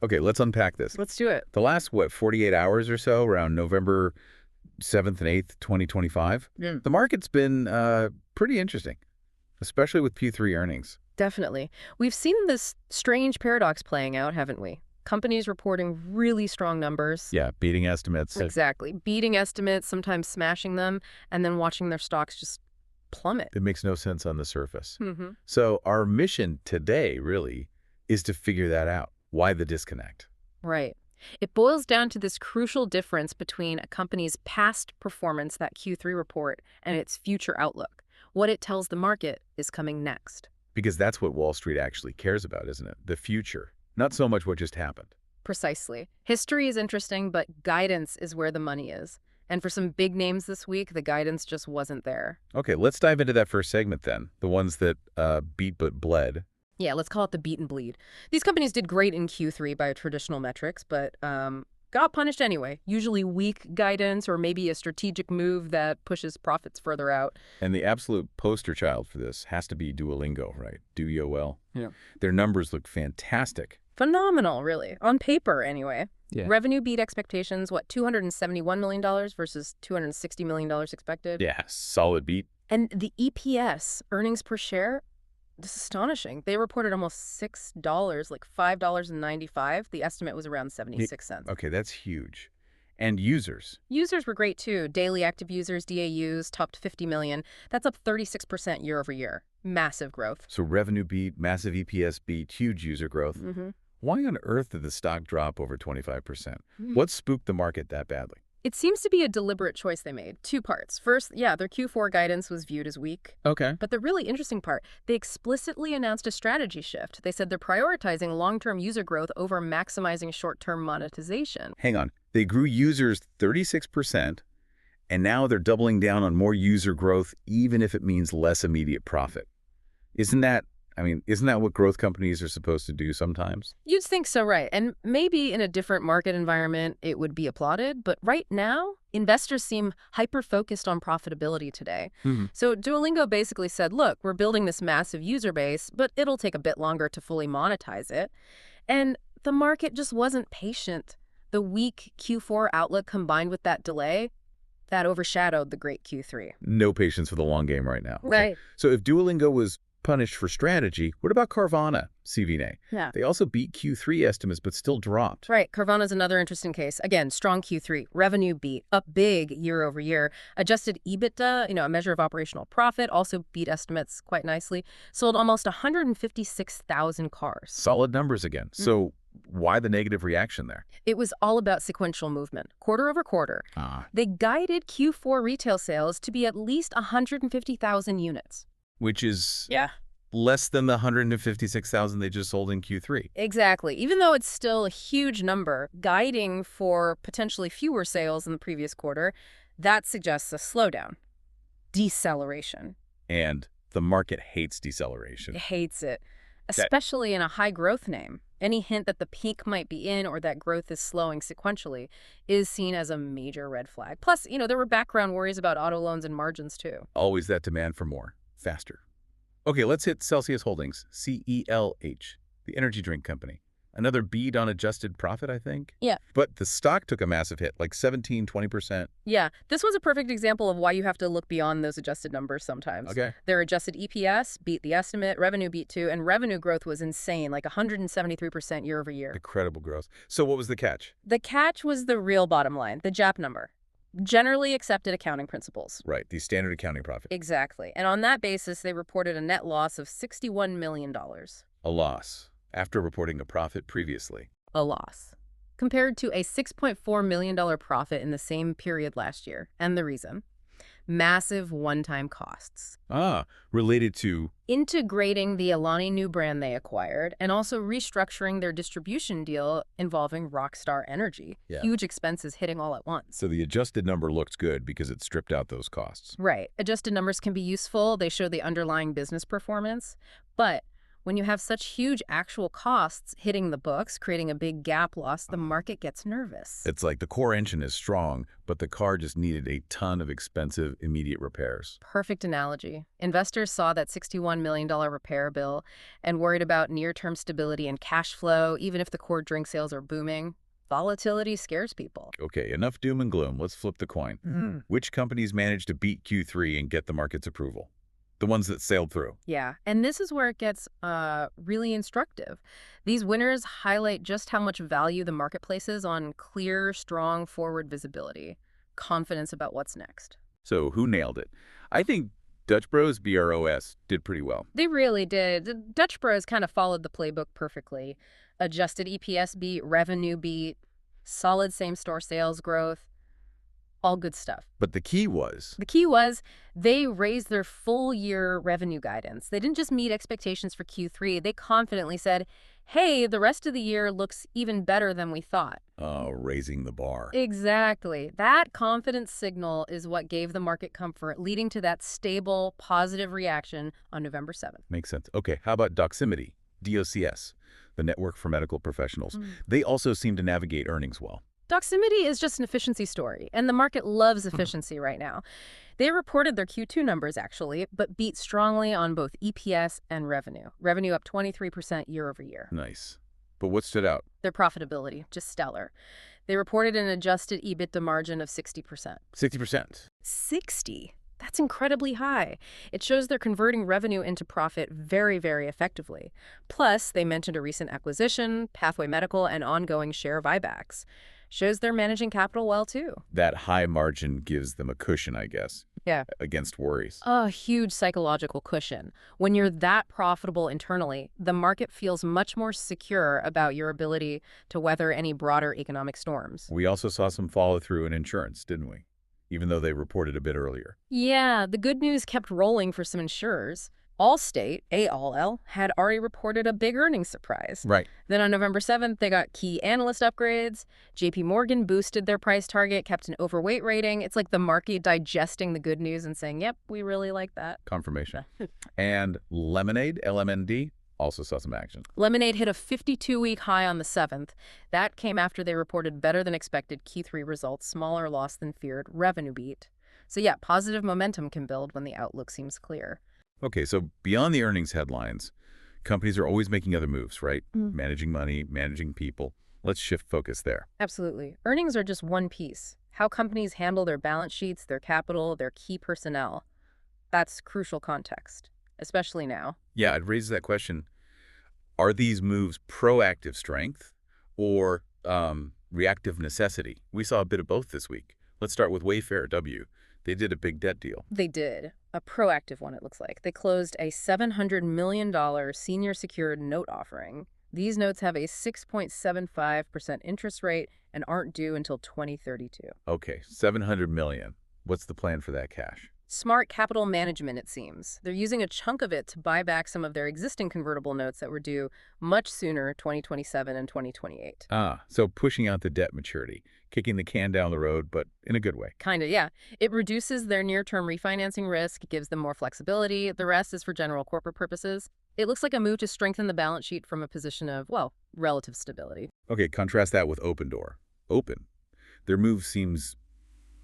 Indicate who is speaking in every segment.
Speaker 1: Okay, let's unpack this.
Speaker 2: Let's do it.
Speaker 1: The last, 48 hours or so, around November 7th and 8th, 2025, the market's been pretty interesting, especially with Q3 earnings.
Speaker 2: Definitely. We've seen this strange paradox playing out, haven't we? Companies reporting really strong numbers.
Speaker 1: Yeah, beating estimates.
Speaker 2: Exactly. Beating estimates, sometimes smashing them, and then watching their stocks just plummet.
Speaker 1: It makes no sense on the surface. So our mission today, really, is to figure that out. Why the disconnect?
Speaker 2: Right. It boils down to this crucial difference between a company's past performance, that Q3 report, and its future outlook. What it tells the market is coming next.
Speaker 1: Because that's what Wall Street actually cares about, isn't it? The future, not so much what just happened.
Speaker 2: Precisely. History is interesting, but guidance is where the money is. And for some big names this week, the guidance just wasn't there.
Speaker 1: Okay, let's dive into that first segment then, the ones that beat but bled.
Speaker 2: Yeah, let's call it the beat and bleed. These companies did great in Q3 by traditional metrics, but got punished anyway. Usually weak guidance or maybe a strategic move that pushes profits further out.
Speaker 1: And the absolute poster child for this has to be Duolingo, right? DUOL.
Speaker 2: Yeah.
Speaker 1: Their numbers look fantastic.
Speaker 2: Phenomenal, really. On paper, anyway.
Speaker 1: Yeah.
Speaker 2: Revenue beat expectations, what, $271 million versus $260 million expected?
Speaker 1: Yeah, solid beat.
Speaker 2: And the EPS, earnings per share, this is astonishing. They reported almost $6, like $5.95. The estimate was around 76 cents.
Speaker 1: Okay, that's huge. And users.
Speaker 2: Users were great, too. Daily active users, DAUs, topped 50 million. That's up 36% year over year. Massive growth.
Speaker 1: So revenue beat, massive EPS beat, huge user growth. Why on earth did the stock drop over 25%? What spooked the market that badly?
Speaker 2: It seems to be a deliberate choice they made. Two parts. First, yeah, their Q4 guidance was viewed as weak.
Speaker 1: Okay.
Speaker 2: But the really interesting part, they explicitly announced a strategy shift. They said they're prioritizing long-term user growth over maximizing short-term monetization.
Speaker 1: Hang on. They grew users 36%, and now they're doubling down on more user growth, even if it means less immediate profit. Isn't that what growth companies are supposed to do sometimes?
Speaker 2: You'd think so, right. And maybe in a different market environment, it would be applauded. But right now, investors seem hyper-focused on profitability today. So Duolingo basically said, look, we're building this massive user base, but it'll take a bit longer to fully monetize it. And the market just wasn't patient. The weak Q4 outlook combined with that delay, that overshadowed the great Q3.
Speaker 1: No patience for the long game right now. Okay.
Speaker 2: Right.
Speaker 1: So if Duolingo was punished for strategy, what about Carvana, CVNA?
Speaker 2: Yeah.
Speaker 1: They also beat Q3 estimates, but still dropped.
Speaker 2: Right. Carvana's another interesting case. Again, strong Q3. Revenue beat, up big year over year. Adjusted EBITDA, a measure of operational profit, also beat estimates quite nicely. Sold almost 156,000 cars.
Speaker 1: Solid numbers again. So why the negative reaction there?
Speaker 2: It was all about sequential movement, quarter over quarter. They guided Q4 retail sales to be at least 150,000 units.
Speaker 1: Which is less than the 156,000 they just sold in Q3.
Speaker 2: Exactly. Even though it's still a huge number, guiding for potentially fewer sales in the previous quarter, that suggests a slowdown, deceleration.
Speaker 1: And the market hates deceleration.
Speaker 2: It hates it, especially in a high-growth name. Any hint that the peak might be in or that growth is slowing sequentially is seen as a major red flag. Plus, there were background worries about auto loans and margins, too.
Speaker 1: Always that demand for more. Faster. Okay, let's hit Celsius Holdings, CELH, the energy drink company. Another beat on adjusted profit, I think?
Speaker 2: Yeah.
Speaker 1: But the stock took a massive hit, like 17, 20%.
Speaker 2: Yeah, this was a perfect example of why you have to look beyond those adjusted numbers sometimes.
Speaker 1: Okay.
Speaker 2: Their adjusted EPS beat the estimate, revenue beat too, and revenue growth was insane, like 173% year over year.
Speaker 1: Incredible growth. So what was the catch?
Speaker 2: The catch was the real bottom line, the JAP number. Generally accepted accounting principles.
Speaker 1: Right, the standard accounting profit.
Speaker 2: Exactly. And on that basis, they reported a net loss of $61 million.
Speaker 1: A loss, after reporting a profit previously.
Speaker 2: A loss. Compared to a $6.4 million profit in the same period last year. And the reason? Massive one-time costs.
Speaker 1: Related to?
Speaker 2: Integrating the Alani Nu brand they acquired and also restructuring their distribution deal involving Rockstar Energy.
Speaker 1: Yeah.
Speaker 2: Huge expenses hitting all at once.
Speaker 1: So the adjusted number looks good because it stripped out those costs.
Speaker 2: Right. Adjusted numbers can be useful. They show the underlying business performance. But When you have such huge actual costs hitting the books, creating a big gap loss, the market gets nervous.
Speaker 1: It's like the core engine is strong, but the car just needed a ton of expensive immediate repairs.
Speaker 2: Perfect analogy. Investors saw that $61 million repair bill and worried about near-term stability and cash flow, even if the core drink sales are booming. Volatility scares people.
Speaker 1: Okay, enough doom and gloom. Let's flip the coin. Which companies managed to beat Q3 and get the market's approval? The ones that sailed through.
Speaker 2: Yeah, and this is where it gets really instructive. These winners highlight just how much value the market places on clear, strong forward visibility, confidence about what's next.
Speaker 1: So who nailed it? I think Dutch Bros, BROS, did pretty well.
Speaker 2: They really did. The Dutch Bros kind of followed the playbook perfectly. Adjusted EPS beat, revenue beat, solid same-store sales growth. All good stuff.
Speaker 1: But the key was
Speaker 2: they raised their full-year revenue guidance. They didn't just meet expectations for Q3. They confidently said, hey, the rest of the year looks even better than we thought.
Speaker 1: raising the bar.
Speaker 2: Exactly. That confidence signal is what gave the market comfort, leading to that stable, positive reaction on November 7th.
Speaker 1: Makes sense. Okay, how about Doximity, DOCS, the network for medical professionals? They also seem to navigate earnings well.
Speaker 2: Doximity is just an efficiency story, and the market loves efficiency right now. They reported their Q2 numbers, actually, but beat strongly on both EPS and revenue. Revenue up 23% year over year.
Speaker 1: Nice. But what stood out?
Speaker 2: Their profitability, just stellar. They reported an adjusted EBITDA margin of 60%.
Speaker 1: 60%.
Speaker 2: 60? That's incredibly high. It shows they're converting revenue into profit very, very effectively. Plus, they mentioned a recent acquisition, Pathway Medical, and ongoing share buybacks. Shows they're managing capital well, too.
Speaker 1: That high margin gives them a cushion, I guess.
Speaker 2: Yeah.
Speaker 1: Against worries.
Speaker 2: A huge psychological cushion. When you're that profitable internally, the market feels much more secure about your ability to weather any broader economic storms.
Speaker 1: We also saw some follow-through in insurance, didn't we? Even though they reported a bit earlier.
Speaker 2: Yeah, the good news kept rolling for some insurers. Allstate, ALL, had already reported a big earnings surprise.
Speaker 1: Right.
Speaker 2: Then on November 7th, they got key analyst upgrades. JP Morgan boosted their price target, kept an overweight rating. It's like the market digesting the good news and saying, yep, we really like that.
Speaker 1: Confirmation. And Lemonade, LMND, also saw some action.
Speaker 2: Lemonade hit a 52-week high on the 7th. That came after they reported better than expected Q3 results, smaller loss than feared, revenue beat. So yeah, positive momentum can build when the outlook seems clear.
Speaker 1: Okay, so beyond the earnings headlines, companies are always making other moves, right? Managing money, managing people. Let's shift focus there.
Speaker 2: Absolutely. Earnings are just one piece. How companies handle their balance sheets, their capital, their key personnel. That's crucial context, especially now.
Speaker 1: Yeah, I'd raise that question. Are these moves proactive strength or reactive necessity? We saw a bit of both this week. Let's start with Wayfair W. They did a big debt deal.
Speaker 2: They did. A proactive one, it looks like. They closed a $700 million senior secured note offering. These notes have a 6.75% interest rate and aren't due until 2032.
Speaker 1: Okay, $700 million. What's the plan for that cash?
Speaker 2: Smart capital management, it seems. They're using a chunk of it to buy back some of their existing convertible notes that were due much sooner, 2027 and 2028.
Speaker 1: So pushing out the debt maturity, kicking the can down the road, but in a good way.
Speaker 2: Kinda, yeah. It reduces their near-term refinancing risk, gives them more flexibility. The rest is for general corporate purposes. It looks like a move to strengthen the balance sheet from a position of, well, relative stability.
Speaker 1: Okay, contrast that with Opendoor. Their move seems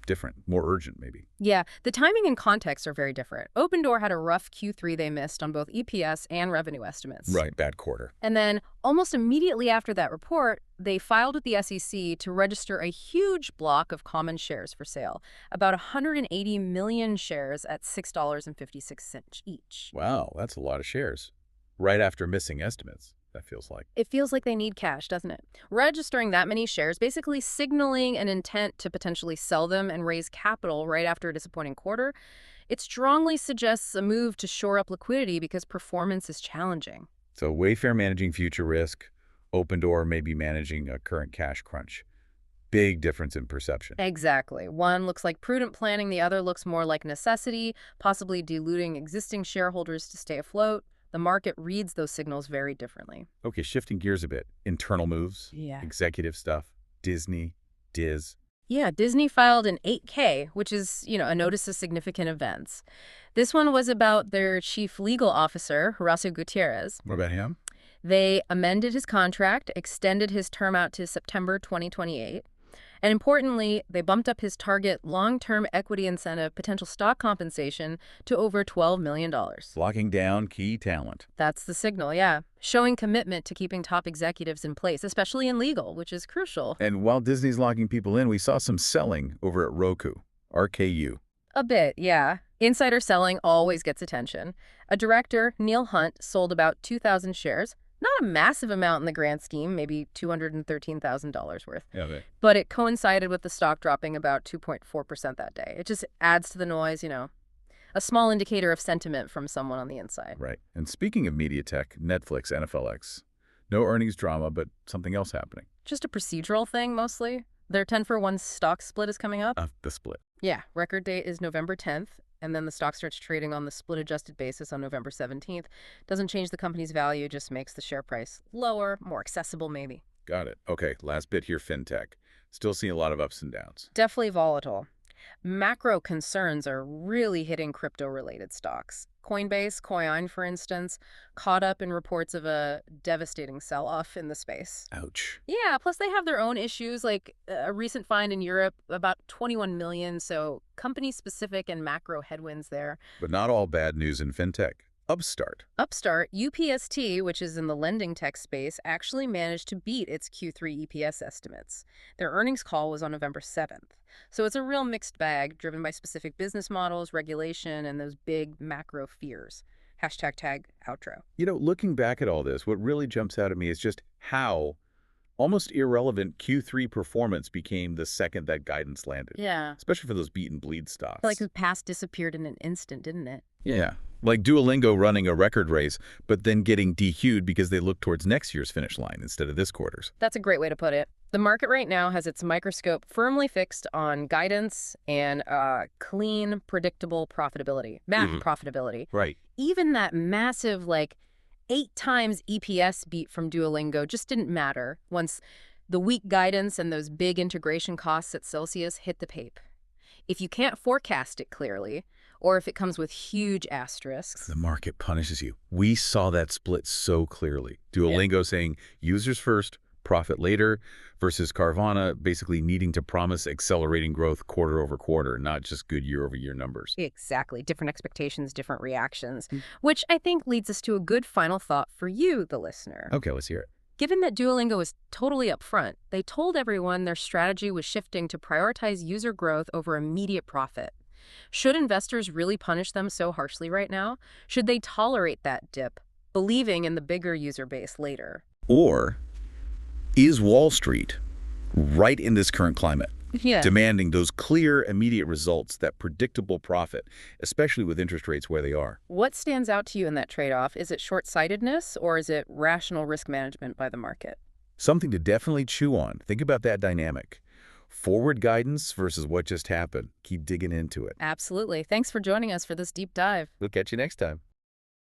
Speaker 1: different, more urgent maybe.
Speaker 2: Yeah, the timing and context are very different. Opendoor had a rough Q3 they missed on both EPS and revenue estimates.
Speaker 1: Right, bad quarter.
Speaker 2: And then almost immediately after that report, they filed with the SEC to register a huge block of common shares for sale, about 180 million shares at $6.56 each.
Speaker 1: Wow, that's a lot of shares. Right after missing estimates, that feels like.
Speaker 2: It feels like they need cash, doesn't it? Registering that many shares, basically signaling an intent to potentially sell them and raise capital right after a disappointing quarter, it strongly suggests a move to shore up liquidity because performance is challenging.
Speaker 1: So Wayfair managing future risk, Opendoor may be managing a current cash crunch. Big difference in perception.
Speaker 2: Exactly. One looks like prudent planning, the other looks more like necessity, possibly diluting existing shareholders to stay afloat. The market reads those signals very differently.
Speaker 1: Okay, shifting gears a bit. Internal moves,
Speaker 2: Yeah.
Speaker 1: executive stuff, Disney, Diz.
Speaker 2: Yeah, Disney filed an 8K, which is, a notice of significant events. This one was about their chief legal officer, Horacio Gutierrez.
Speaker 1: What about him?
Speaker 2: They amended his contract, extended his term out to September 2028. And importantly, they bumped up his target long-term equity incentive potential stock compensation to over $12 million.
Speaker 1: Locking down key talent.
Speaker 2: That's the signal, yeah. Showing commitment to keeping top executives in place, especially in legal, which is crucial.
Speaker 1: And while Disney's locking people in, we saw some selling over at Roku, RKU.
Speaker 2: A bit, yeah. Insider selling always gets attention. A director, Neil Hunt, sold about 2,000 shares. Not a massive amount in the grand scheme, maybe $213,000 worth.
Speaker 1: Yeah, okay.
Speaker 2: But it coincided with the stock dropping about 2.4% that day. It just adds to the noise, a small indicator of sentiment from someone on the inside.
Speaker 1: Right. And speaking of media tech, Netflix, nflx. No earnings drama, but something else happening.
Speaker 2: Just a procedural thing, mostly. Their 10-for-1 stock split is coming up.
Speaker 1: The split.
Speaker 2: Yeah, record date is November 10th. And then the stock starts trading on the split-adjusted basis on November 17th. Doesn't change the company's value, just makes the share price lower, more accessible maybe.
Speaker 1: Got it. Okay, last bit here, fintech. Still seeing a lot of ups and downs.
Speaker 2: Definitely volatile. Macro concerns are really hitting crypto-related stocks. Coinbase, Coin, for instance, caught up in reports of a devastating sell-off in the space.
Speaker 1: Ouch.
Speaker 2: Yeah, plus they have their own issues, like a recent find in Europe, about 21 million, so company-specific and macro headwinds there.
Speaker 1: But not all bad news in fintech. Upstart,
Speaker 2: UPST, which is in the lending tech space, actually managed to beat its Q3 EPS estimates. Their earnings call was on November 7th. So it's a real mixed bag, driven by specific business models, regulation, and those big macro fears. #tag outro.
Speaker 1: Looking back at all this, what really jumps out at me is just how almost irrelevant Q3 performance became the second that guidance landed.
Speaker 2: Yeah.
Speaker 1: Especially for those beat and bleed stocks.
Speaker 2: Like the past disappeared in an instant, didn't it?
Speaker 1: Yeah. Like Duolingo running a record race, but then getting DQ'd because they look towards next year's finish line instead of this quarter's.
Speaker 2: That's a great way to put it. The market right now has its microscope firmly fixed on guidance and clean, predictable profitability, profitability.
Speaker 1: Right.
Speaker 2: Even that massive, 8 times EPS beat from Duolingo just didn't matter once the weak guidance and those big integration costs at Celsius hit the pape. If you can't forecast it clearly, or if it comes with huge asterisks.
Speaker 1: The market punishes you. We saw that split so clearly. Duolingo saying users first, profit later, versus Carvana basically needing to promise accelerating growth quarter over quarter, not just good year-over-year numbers.
Speaker 2: Exactly. Different expectations, different reactions, which I think leads us to a good final thought for you, the listener.
Speaker 1: Okay, let's hear it.
Speaker 2: Given that Duolingo was totally upfront, they told everyone their strategy was shifting to prioritize user growth over immediate profit. Should investors really punish them so harshly right now? Should they tolerate that dip, believing in the bigger user base later?
Speaker 1: Or is Wall Street right in this current climate, demanding those clear, immediate results, that predictable profit, especially with interest rates where they are?
Speaker 2: What stands out to you in that trade-off? Is it short-sightedness or is it rational risk management by the market?
Speaker 1: Something to definitely chew on. Think about that dynamic. Forward guidance versus what just happened. Keep digging into it.
Speaker 2: Absolutely. Thanks for joining us for this deep dive.
Speaker 1: We'll catch you next time.